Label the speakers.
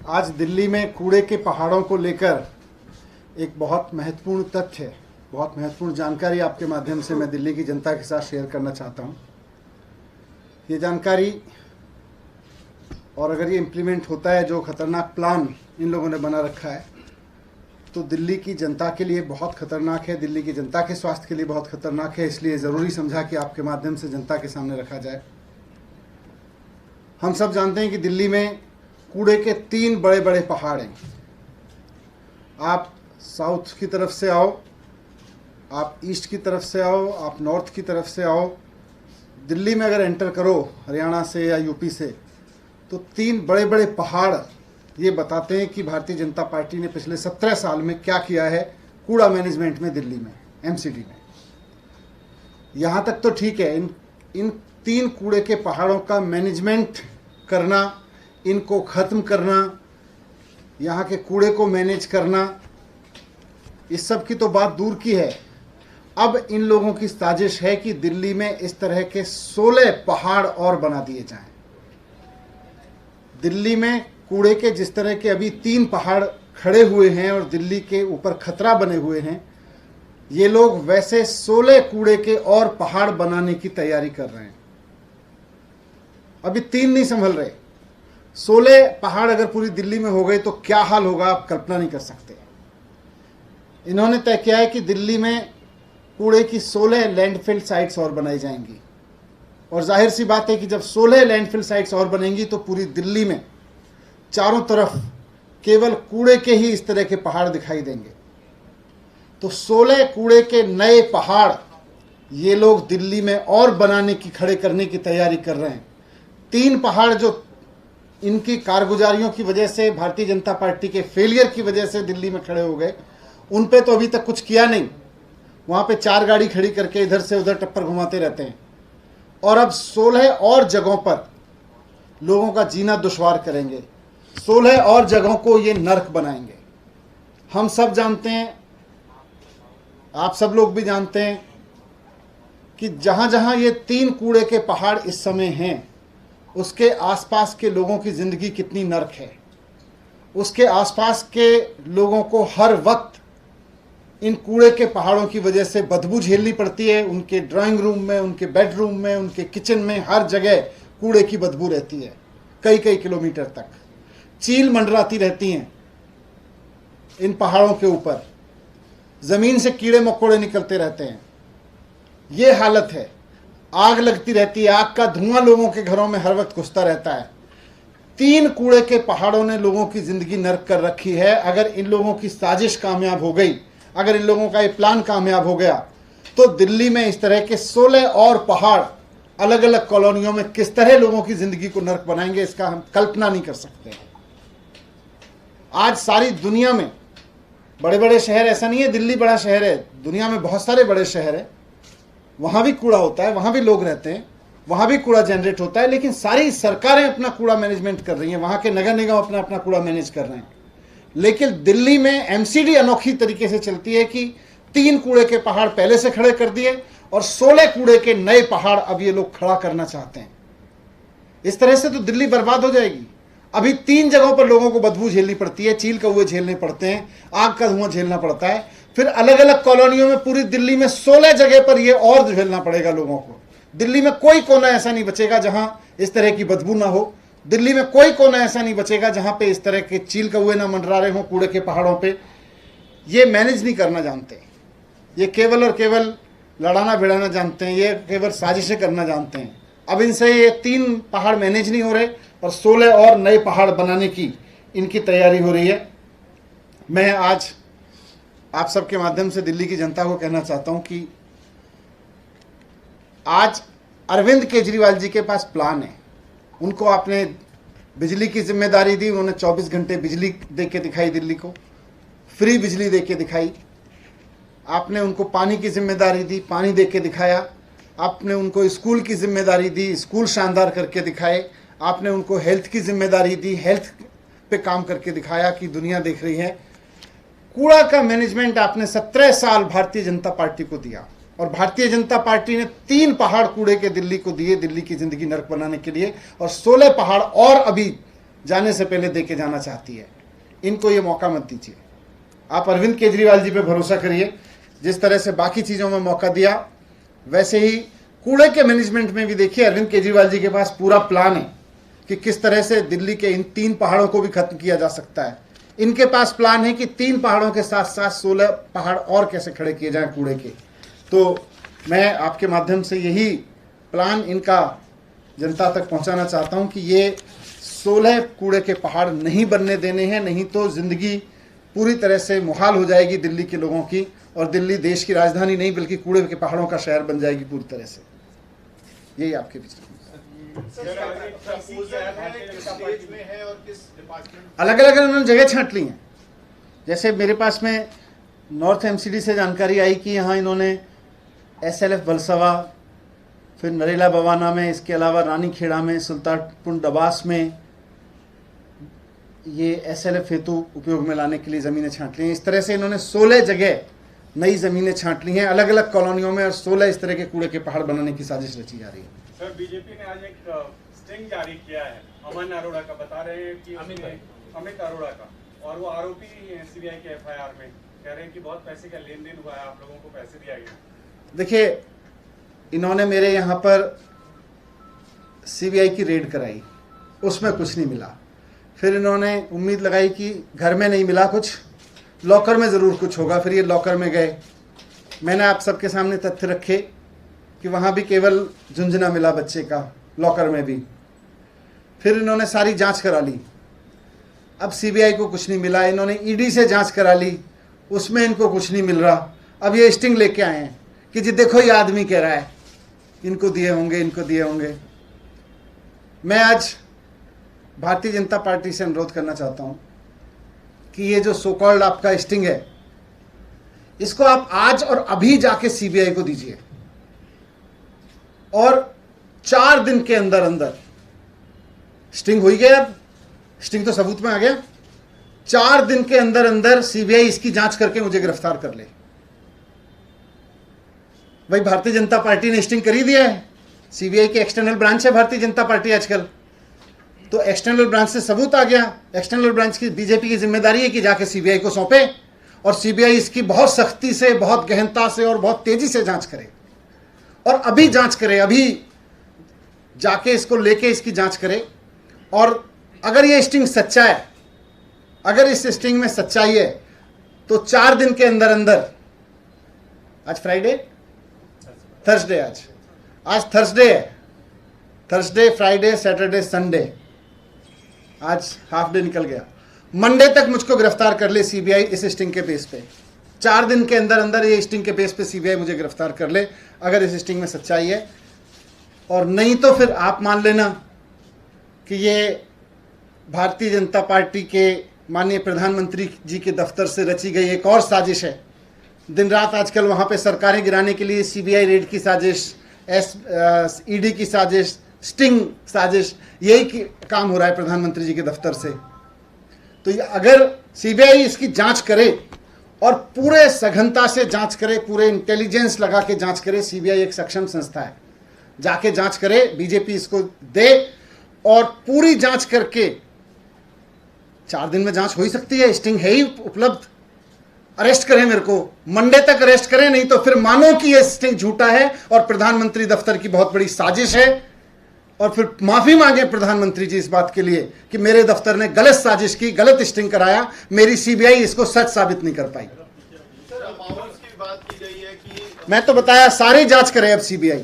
Speaker 1: आज दिल्ली में कूड़े के पहाड़ों को लेकर एक बहुत महत्वपूर्ण तथ्य, बहुत महत्वपूर्ण जानकारी आपके माध्यम से मैं दिल्ली की जनता के साथ शेयर करना चाहता हूँ। ये जानकारी और अगर ये इम्प्लीमेंट होता है, जो खतरनाक प्लान इन लोगों ने बना रखा है, तो दिल्ली की जनता के लिए बहुत खतरनाक है, दिल्ली की जनता के स्वास्थ्य के लिए बहुत खतरनाक है। इसलिए ज़रूरी समझा कि आपके माध्यम से जनता के सामने रखा जाए। हम सब जानते हैं कि दिल्ली में कूड़े के 3 बड़े बड़े पहाड़ हैं। आप साउथ की तरफ से आओ, आप ईस्ट की तरफ से आओ, आप नॉर्थ की तरफ से आओ, दिल्ली में अगर एंटर करो हरियाणा से या यूपी से, तो 3 बड़े बड़े पहाड़ ये बताते हैं कि भारतीय जनता पार्टी ने पिछले 17 साल में क्या किया है कूड़ा मैनेजमेंट में दिल्ली में, एमसीडी में। यहाँ तक तो ठीक है, इन 3 कूड़े के पहाड़ों का मैनेजमेंट करना, इनको ख़त्म करना, यहाँ के कूड़े को मैनेज करना, इस सब की तो बात दूर की है। अब इन लोगों की साजिश है कि दिल्ली में इस तरह के 16 पहाड़ और बना दिए जाएं। दिल्ली में कूड़े के जिस तरह के अभी 3 पहाड़ खड़े हुए हैं और दिल्ली के ऊपर खतरा बने हुए हैं, ये लोग वैसे 16 कूड़े के और पहाड़ बनाने की तैयारी कर रहे हैं। अभी 3 नहीं संभल रहे, 16 पहाड़ अगर पूरी दिल्ली में हो गए तो क्या हाल होगा, आप कल्पना नहीं कर सकते। इन्होंने तय किया है कि दिल्ली में कूड़े की 16 लैंडफिल साइट्स और बनाई जाएंगी, और जाहिर सी बात है कि जब 16 लैंडफिल साइट्स और बनेंगी तो पूरी दिल्ली में चारों तरफ केवल कूड़े के ही इस तरह के पहाड़ दिखाई देंगे। तो 16 कूड़े के नए पहाड़ ये लोग दिल्ली में और बनाने की, खड़े करने की तैयारी कर रहे हैं। 3 पहाड़ जो इनकी कारगुजारियों की वजह से, भारतीय जनता पार्टी के फेलियर की वजह से दिल्ली में खड़े हो गए, उन पे तो अभी तक कुछ किया नहीं। वहाँ पे 4 गाड़ी खड़ी करके इधर से उधर टप्पर घुमाते रहते हैं। और अब 16 और जगहों पर लोगों का जीना दुश्वार करेंगे, 16 और जगहों को ये नर्क बनाएंगे। हम सब जानते हैं, आप सब लोग भी जानते हैं कि जहाँ जहाँ ये 3 कूड़े के पहाड़ इस समय हैं, उसके आसपास के लोगों की ज़िंदगी कितनी नर्क है। उसके आसपास के लोगों को हर वक्त इन कूड़े के पहाड़ों की वजह से बदबू झेलनी पड़ती है। उनके ड्राइंग रूम में, उनके बेडरूम में, उनके किचन में, हर जगह कूड़े की बदबू रहती है। कई कई किलोमीटर तक चील मंडराती रहती हैं इन पहाड़ों के ऊपर, ज़मीन से कीड़े मकोड़े निकलते रहते हैं। ये हालत है, आग लगती रहती है, आग का धुआं लोगों के घरों में हर वक्त घुसता रहता है। 3 कूड़े के पहाड़ों ने लोगों की ज़िंदगी नर्क कर रखी है। अगर इन लोगों की साजिश कामयाब हो गई, अगर इन लोगों का ये प्लान कामयाब हो गया, तो दिल्ली में इस तरह के 16 और पहाड़ अलग अलग कॉलोनियों में किस तरह लोगों की ज़िंदगी को नर्क बनाएंगे, इसका हम कल्पना नहीं कर सकते। आज सारी दुनिया में बड़े बड़े शहर, ऐसा नहीं है दिल्ली बड़ा शहर है, दुनिया में बहुत सारे बड़े शहर हैं, वहाँ भी कूड़ा होता है, वहाँ भी लोग रहते हैं, वहाँ भी कूड़ा जनरेट होता है, लेकिन सारी सरकारें अपना कूड़ा मैनेजमेंट कर रही हैं, वहाँ के नगर निगम अपना अपना कूड़ा मैनेज कर रहे हैं। लेकिन दिल्ली में एमसीडी अनोखी तरीके से चलती है कि 3 कूड़े के पहाड़ पहले से खड़े कर दिए और 16 कूड़े के नए पहाड़ अब ये लोग खड़ा करना चाहते हैं। इस तरह से तो दिल्ली बर्बाद हो जाएगी। अभी 3 जगहों पर लोगों को बदबू झेलनी पड़ती है, चील कौवे झेलने पड़ते हैं, आग का धुआं झेलना पड़ता है, फिर अलग अलग कॉलोनियों में पूरी दिल्ली में 16 जगह पर ये और झेलना पड़ेगा लोगों को। दिल्ली में कोई कोना ऐसा नहीं बचेगा जहां इस तरह की बदबू ना हो। दिल्ली में कोई कोना ऐसा नहीं बचेगा जहां पे इस तरह के चील कौवे ना मंडरा रहे हों कूड़े के पहाड़ों पे। ये मैनेज नहीं करना जानते, ये केवल और केवल लड़ाना भिड़ाना जानते हैं, ये केवल साजिशें करना जानते हैं। अब इनसे ये 3 पहाड़ मैनेज नहीं हो रहे और 16 और नए पहाड़ बनाने की इनकी तैयारी हो रही है। मैं आज आप सबके माध्यम से दिल्ली की जनता को कहना चाहता हूं कि आज अरविंद केजरीवाल जी के पास प्लान है। उनको आपने बिजली की जिम्मेदारी दी, उन्होंने 24 घंटे बिजली दे के दिखाई, दिल्ली को फ्री बिजली दे के दिखाई। आपने उनको पानी की जिम्मेदारी दी, पानी दे के दिखाया। आपने उनको स्कूल की जिम्मेदारी दी, स्कूल शानदार करके दिखाए। आपने उनको हेल्थ की जिम्मेदारी दी, हेल्थ पे काम करके दिखाया कि दुनिया देख रही है। कूड़ा का मैनेजमेंट आपने 17 साल भारतीय जनता पार्टी को दिया और भारतीय जनता पार्टी ने 3 पहाड़ कूड़े के दिल्ली को दिए, दिल्ली की जिंदगी नर्क बनाने के लिए, और 16 पहाड़ और अभी जाने से पहले दे के जाना चाहती है। इनको ये मौका मत दीजिए। आप अरविंद केजरीवाल जी पे भरोसा करिए। जिस तरह से बाकी चीज़ों में मौका दिया, वैसे ही कूड़े के मैनेजमेंट में भी देखिए अरविंद केजरीवाल जी के पास पूरा प्लान है कि किस तरह से दिल्ली के इन 3 पहाड़ों को भी खत्म किया जा सकता है। इनके पास प्लान है कि 3 पहाड़ों के साथ साथ 16 पहाड़ और कैसे खड़े किए जाएं कूड़े के। तो मैं आपके माध्यम से यही प्लान इनका जनता तक पहुंचाना चाहता हूं कि ये 16 कूड़े के पहाड़ नहीं बनने देने हैं, नहीं तो ज़िंदगी पूरी तरह से मुहाल हो जाएगी दिल्ली के लोगों की, और दिल्ली देश की राजधानी नहीं बल्कि कूड़े के पहाड़ों का शहर बन जाएगी पूरी तरह से। यही आपके बीच अलग अलग उन्होंने जगह छांट ली हैं। जैसे मेरे पास में नॉर्थ एमसीडी से जानकारी आई कि यहाँ इन्होंने SLF बलसवा, फिर नरेला बवाना में, इसके अलावा रानीखेड़ा में, सुल्तानपुर डबास में ये SLF हेतु उपयोग में लाने के लिए ज़मीनें छांट ली हैं। इस तरह से इन्होंने 16 जगह नई ज़मीनें छांट ली हैं अलग अलग कॉलोनियों में, और 16 इस तरह के कूड़े के पहाड़ बनाने की साजिश रची जा रही है।
Speaker 2: सर, बीजेपी ने आज एक स्टिंग जारी किया है अमन अरोड़ा का, बता रहे हैं कि अमित अरोड़ा का, और वो आरोपी CBI के FIR में कह रहे हैं कि बहुत पैसे का लेन देन हुआ है, आप लोगों को पैसे दिया गया।
Speaker 1: देखिए, इन्होंने मेरे यहाँ पर CBI की रेड कराई, उसमें कुछ नहीं मिला। फिर इन्होंने उम्मीद लगाई कि घर में नहीं मिला कुछ, लॉकर में ज़रूर कुछ होगा। फिर ये लॉकर में गए। मैंने आप सबके सामने तथ्य रखे कि वहाँ भी केवल झुंझुना मिला बच्चे का, लॉकर में भी। फिर इन्होंने सारी जांच करा ली, अब CBI को कुछ नहीं मिला। इन्होंने ED से जांच करा ली, उसमें इनको कुछ नहीं मिल रहा। अब ये स्टिंग लेके आए हैं कि जी देखो ये आदमी कह रहा है इनको दिए होंगे, इनको दिए होंगे। मैं आज भारतीय जनता पार्टी से अनुरोध करना चाहता हूँ कि ये जो सो कॉल्ड आपका स्टिंग है, इसको आप आज और अभी जाके CBI को दीजिए, और 4 दिन के अंदर अंदर स्टिंग हो ही गया। अब स्टिंग तो सबूत में आ गया। 4 दिन के अंदर अंदर CBI इसकी जांच करके मुझे गिरफ्तार कर ले। भाई, भारतीय जनता पार्टी ने स्टिंग कर ही दिया है। CBI की एक्सटर्नल ब्रांच है भारतीय जनता पार्टी आजकल, तो एक्सटर्नल ब्रांच से सबूत आ गया। एक्सटर्नल ब्रांच की बीजेपी की जिम्मेदारी है कि जाके CBI को सौंपे, और CBI इसकी बहुत सख्ती से, बहुत गहनता से और बहुत तेजी से जांच करे, और अभी जांच करे, अभी जाके इसको लेके इसकी जांच करे। और अगर ये स्टिंग सच्चा है, अगर इस स्टिंग में सच्चाई है, तो 4 दिन के अंदर अंदर, आज फ्राइडे, थर्सडे, आज थर्सडे है, थर्सडे, फ्राइडे, सैटरडे, संडे, आज हाफ डे निकल गया। मंडे तक मुझको गिरफ्तार कर ले CBI इस स्टिंग के बेस पे। 4 दिन के अंदर अंदर ये स्टिंग के बेस पे CBI मुझे गिरफ्तार कर ले, अगर इस स्टिंग में सच्चाई है। और नहीं तो फिर आप मान लेना कि ये भारतीय जनता पार्टी के माननीय प्रधानमंत्री जी के दफ्तर से रची गई एक और साजिश है। दिन रात आजकल वहाँ पे सरकारें गिराने के लिए CBI रेड की साजिश, ED की साजिश, स्टिंग साजिश, यही काम हो रहा है प्रधानमंत्री जी के दफ्तर से। तो अगर CBI इसकी जांच करे और पूरे सघनता से जांच करे, पूरे इंटेलिजेंस लगा के जांच करे, CBI एक सक्षम संस्था है, जाके जांच करे, बीजेपी इसको दे, और पूरी जांच करके 4 दिन में जांच हो ही सकती है, स्टिंग है ही उपलब्ध। अरेस्ट करें मेरे को, मंडे तक अरेस्ट करें, नहीं तो फिर मानो कि यह स्टिंग झूठा है और प्रधानमंत्री दफ्तर की बहुत बड़ी साजिश है, और फिर माफी मांगे प्रधानमंत्री जी इस बात के लिए कि मेरे दफ्तर ने गलत साजिश की, गलत स्टिंग कराया, मेरी CBI इसको सच साबित नहीं कर पाई।
Speaker 3: सर, अमाउंट्स की बात की गई है कि
Speaker 1: मैं तो बताया सारी जांच करे अब CBI।